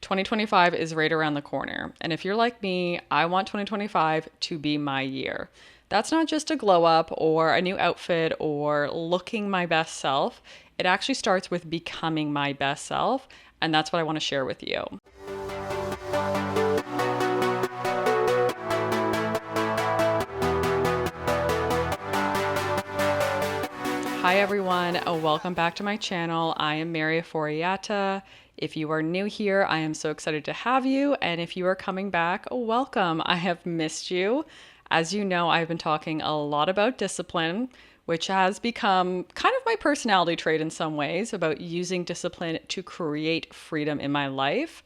2025 is right around the corner. And if you're like me, I want 2025 to be my year. That's not just a glow up or a new outfit or looking my best self. It actually starts with becoming my best self. And that's what I want to share with you. Hi everyone, welcome back to my channel. I am Ofori-Attah. If you are new here, I am so excited to have you. And if you are coming back, welcome. I have missed you. As you know, I've been talking a lot about discipline, which has become kind of my personality trait in some ways, about using discipline to create freedom in my life.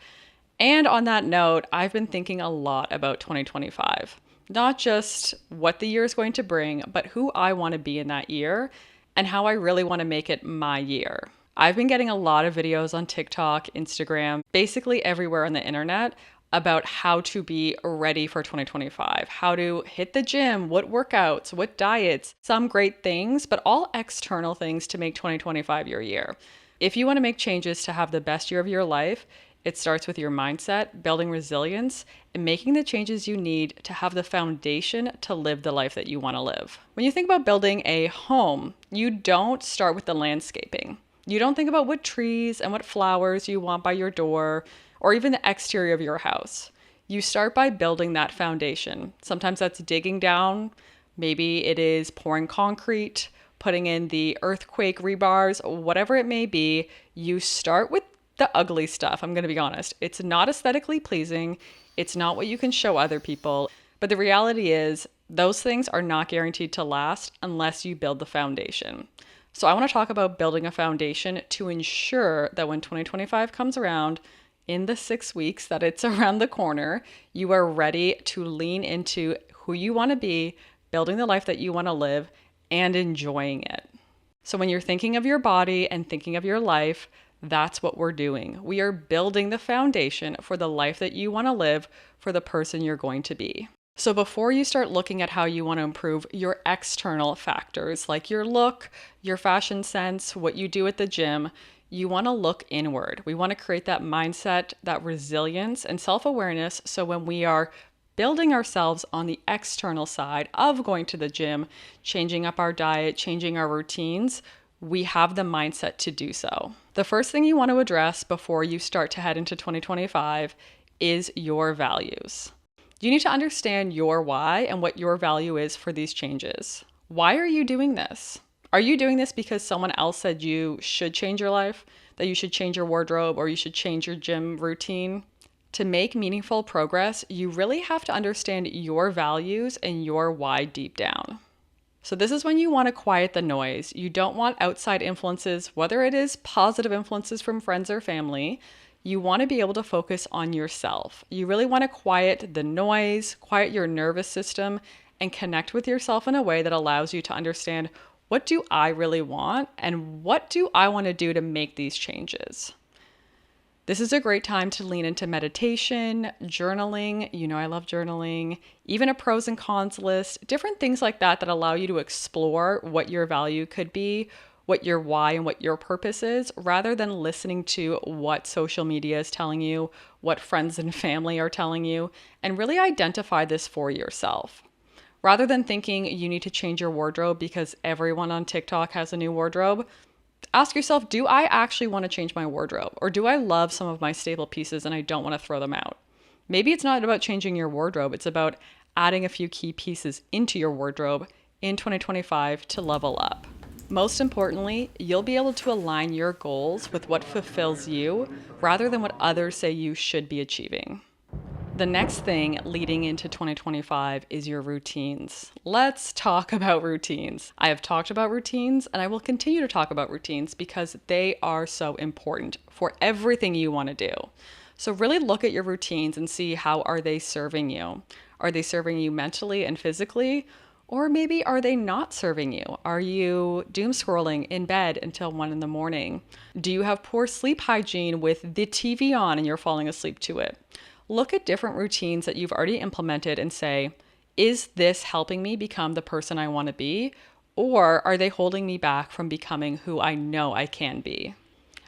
And on that note, I've been thinking a lot about 2025. Not just what the year is going to bring, but who I want to be in that year and how I really want to make it my year. I've been getting a lot of videos on TikTok, Instagram, basically everywhere on the internet about how to be ready for 2025, how to hit the gym, what workouts, what diets, some great things, but all external things to make 2025 your year. If you want to make changes to have the best year of your life, it starts with your mindset, building resilience, and making the changes you need to have the foundation to live the life that you want to live. When you think about building a home, you don't start with the landscaping. You don't think about what trees and what flowers you want by your door, or even the exterior of your house. You start by building that foundation. Sometimes that's digging down. Maybe it is pouring concrete, putting in the earthquake rebars, whatever it may be. You start with the ugly stuff. I'm going to be honest. It's not aesthetically pleasing. It's not what you can show other people. But the reality is those things are not guaranteed to last unless you build the foundation. So I want to talk about building a foundation to ensure that when 2025 comes around, in the 6 weeks that it's around the corner, you are ready to lean into who you want to be, building the life that you want to live, and enjoying it. So when you're thinking of your body and thinking of your life, that's what we're doing. We are building the foundation for the life that you want to live, for the person you're going to be. So before you start looking at how you want to improve your external factors, like your look, your fashion sense, what you do at the gym, you want to look inward. We want to create that mindset, that resilience and self-awareness. So when we are building ourselves on the external side of going to the gym, changing up our diet, changing our routines, we have the mindset to do so. The first thing you want to address before you start to head into 2025 is your values. You need to understand your why and what your value is for these changes. Why are you doing this? Are you doing this because someone else said you should change your life, that you should change your wardrobe, or you should change your gym routine? To make meaningful progress, you really have to understand your values and your why deep down. So this is when you want to quiet the noise. You don't want outside influences, whether it is positive influences from friends or family. You want to be able to focus on yourself. You really want to quiet the noise, quiet your nervous system, and connect with yourself in a way that allows you to understand, what do I really want and what do I want to do to make these changes? This is a great time to lean into meditation, journaling. You know I love journaling, even a pros and cons list, different things like that that allow you to explore what your value could be, what your why and what your purpose is, rather than listening to what social media is telling you, what friends and family are telling you, and really identify this for yourself. Rather than thinking you need to change your wardrobe because everyone on TikTok has a new wardrobe, ask yourself, do I actually want to change my wardrobe? Or do I love some of my staple pieces and I don't want to throw them out? Maybe it's not about changing your wardrobe. It's about adding a few key pieces into your wardrobe in 2025 to level up. Most importantly, you'll be able to align your goals with what fulfills you rather than what others say you should be achieving. The next thing leading into 2025 is your routines. Let's talk about routines. I have talked about routines and I will continue to talk about routines because they are so important for everything you want to do. So really look at your routines and see, how are they serving you? Are they serving you mentally and physically? Or maybe are they not serving you? Are you doom scrolling in bed until 1 a.m? Do you have poor sleep hygiene with the TV on and you're falling asleep to it? Look at different routines that you've already implemented and say, is this helping me become the person I want to be? Or are they holding me back from becoming who I know I can be?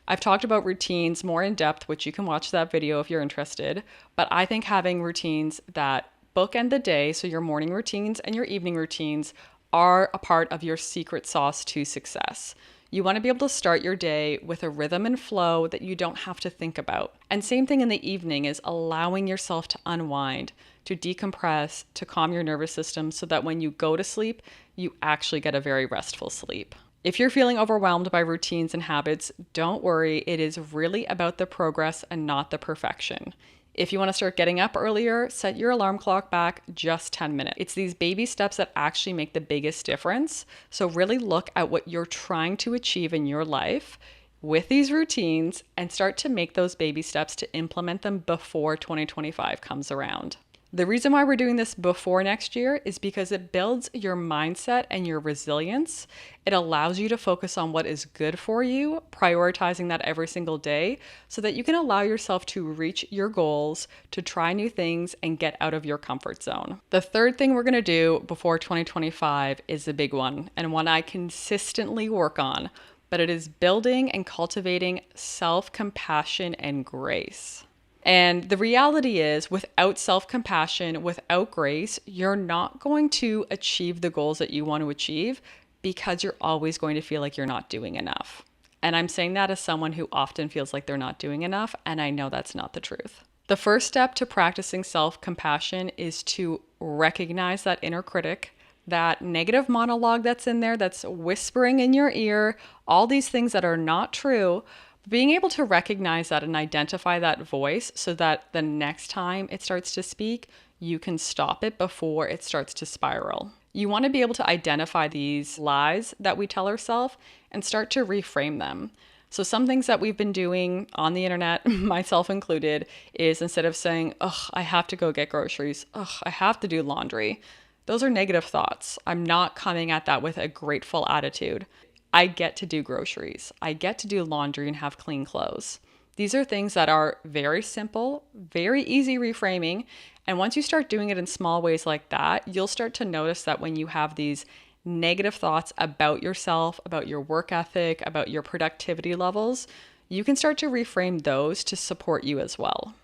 I've talked about routines more in depth, which you can watch that video if you're interested. But I think having routines that bookend the day, so your morning routines and your evening routines, are a part of your secret sauce to success. You want to be able to start your day with a rhythm and flow that you don't have to think about. And same thing in the evening is allowing yourself to unwind, to decompress, to calm your nervous system so that when you go to sleep, you actually get a very restful sleep. If you're feeling overwhelmed by routines and habits, don't worry. It is really about the progress and not the perfection. If you want to start getting up earlier, set your alarm clock back just 10 minutes. It's these baby steps that actually make the biggest difference. So really look at what you're trying to achieve in your life with these routines and start to make those baby steps to implement them before 2025 comes around. The reason why we're doing this before next year is because it builds your mindset and your resilience. It allows you to focus on what is good for you, prioritizing that every single day so that you can allow yourself to reach your goals, to try new things, and get out of your comfort zone. The third thing we're going to do before 2025 is a big one and one I consistently work on, but it is building and cultivating self-compassion and grace. And the reality is, without self-compassion, without grace, you're not going to achieve the goals that you want to achieve because you're always going to feel like you're not doing enough. And I'm saying that as someone who often feels like they're not doing enough, and I know that's not the truth. The first step to practicing self-compassion is to recognize that inner critic, that negative monologue that's in there, that's whispering in your ear, all these things that are not true. Being able to recognize that and identify that voice so that the next time it starts to speak, you can stop it before it starts to spiral. You want to be able to identify these lies that we tell ourselves and start to reframe them. So some things that we've been doing on the internet, myself included, is instead of saying, "Ugh, I have to go get groceries. Ugh, I have to do laundry." Those are negative thoughts. I'm not coming at that with a grateful attitude. I get to do groceries. I get to do laundry and have clean clothes. These are things that are very simple, very easy reframing. And once you start doing it in small ways like that, you'll start to notice that when you have these negative thoughts about yourself, about your work ethic, about your productivity levels, you can start to reframe those to support you as well.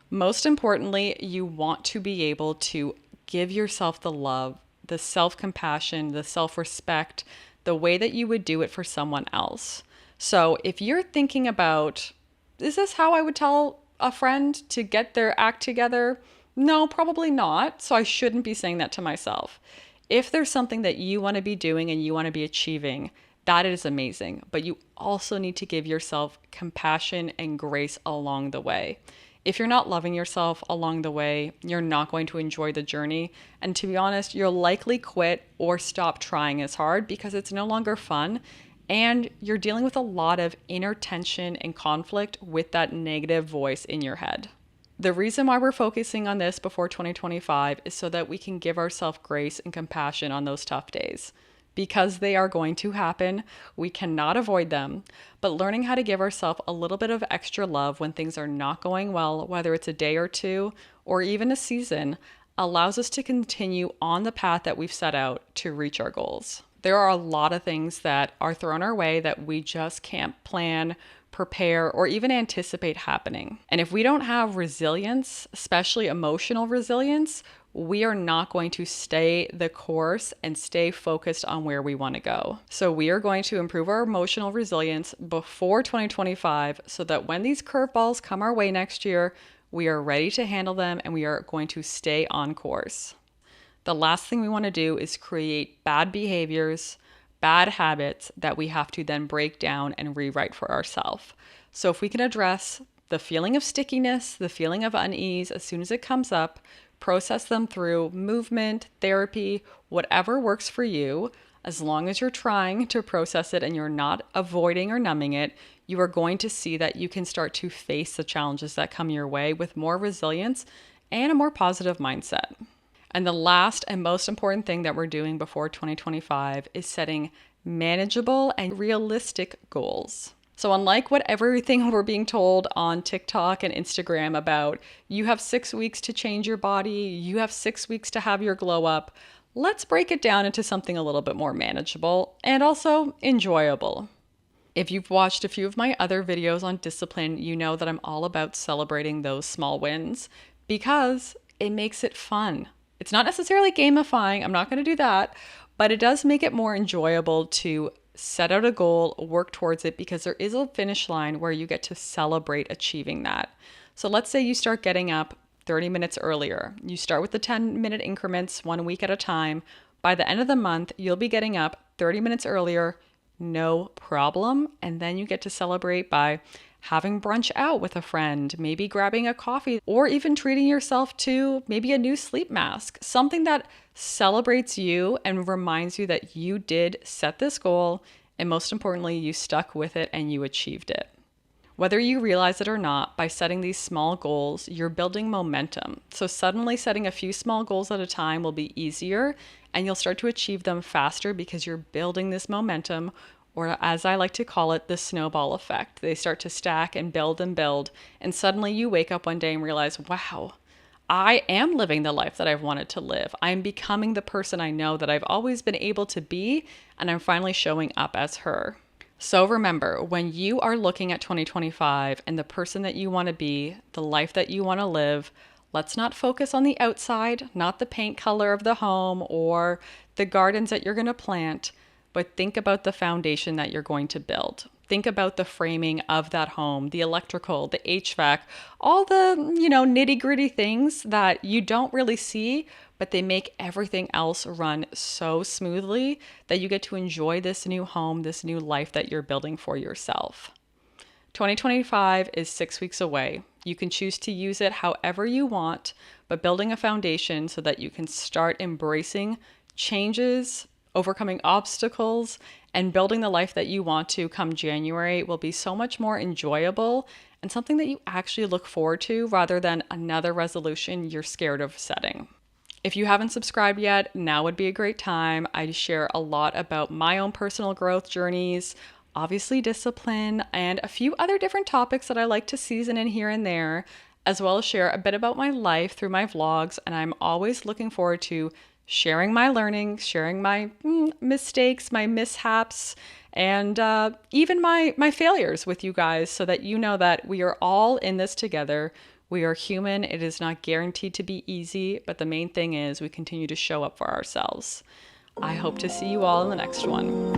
Most importantly, you want to be able to give yourself the love, the self-compassion, the self-respect, the way that you would do it for someone else. So if you're thinking about, is this how I would tell a friend to get their act together? No, probably not. So I shouldn't be saying that to myself. If there's something that you want to be doing and you want to be achieving, that is amazing. But you also need to give yourself compassion and grace along the way. If you're not loving yourself along the way, you're not going to enjoy the journey. And to be honest, you'll likely quit or stop trying as hard because it's no longer fun. And you're dealing with a lot of inner tension and conflict with that negative voice in your head. The reason why we're focusing on this before 2025 is so that we can give ourselves grace and compassion on those tough days. Because they are going to happen, we cannot avoid them, but learning how to give ourselves a little bit of extra love when things are not going well, whether it's a day or two, or even a season, allows us to continue on the path that we've set out to reach our goals. There are a lot of things that are thrown our way that we just can't plan, prepare, or even anticipate happening. And if we don't have resilience, especially emotional resilience, we are not going to stay the course and stay focused on where we want to go. So we are going to improve our emotional resilience before 2025 so that when these curveballs come our way next year, we are ready to handle them and we are going to stay on course. The last thing we want to do is create bad behaviors, bad habits that we have to then break down and rewrite for ourselves. So if we can address the feeling of stickiness, the feeling of unease as soon as it comes up, process them through movement, therapy, whatever works for you, as long as you're trying to process it and you're not avoiding or numbing it, you are going to see that you can start to face the challenges that come your way with more resilience and a more positive mindset. And the last and most important thing that we're doing before 2025 is setting manageable and realistic goals. So unlike what everything we're being told on TikTok and Instagram about, you have 6 weeks to change your body, you have 6 weeks to have your glow up, let's break it down into something a little bit more manageable and also enjoyable. If you've watched a few of my other videos on discipline, you know that I'm all about celebrating those small wins because it makes it fun. It's not necessarily gamifying, I'm not going to do that, but it does make it more enjoyable to set out a goal, work towards it, because there is a finish line where you get to celebrate achieving that. So let's say you start getting up 30 minutes earlier. You start with the 10-minute increments 1 week at a time. By the end of the month, you'll be getting up 30 minutes earlier, no problem. And then you get to celebrate by having brunch out with a friend, maybe grabbing a coffee, or even treating yourself to maybe a new sleep mask, something that celebrates you and reminds you that you did set this goal, and most importantly, you stuck with it and you achieved it. Whether you realize it or not, by setting these small goals, you're building momentum. So suddenly setting a few small goals at a time will be easier, and you'll start to achieve them faster because you're building this momentum, or as I like to call it, the snowball effect. They start to stack and build, and suddenly you wake up one day and realize, wow, I am living the life that I've wanted to live. I'm becoming the person I know that I've always been able to be, and I'm finally showing up as her. So remember, when you are looking at 2025 and the person that you want to be, the life that you want to live, let's not focus on the outside, not the paint color of the home or the gardens that you're going to plant, but think about the foundation that you're going to build. Think about the framing of that home, the electrical, the HVAC, all the, nitty-gritty things that you don't really see, but they make everything else run so smoothly that you get to enjoy this new home, this new life that you're building for yourself. 2025 is 6 weeks away. You can choose to use it however you want, but building a foundation so that you can start embracing changes, overcoming obstacles, and building the life that you want to come January will be so much more enjoyable and something that you actually look forward to rather than another resolution you're scared of setting. If you haven't subscribed yet, now would be a great time. I share a lot about my own personal growth journeys, obviously discipline, and a few other different topics that I like to season in here and there, as well as share a bit about my life through my vlogs. And I'm always looking forward to sharing my learnings, sharing my mistakes, my mishaps, and even my failures with you guys so that you know that we are all in this together. We are human. It is not guaranteed to be easy, but the main thing is we continue to show up for ourselves. I hope to see you all in the next one.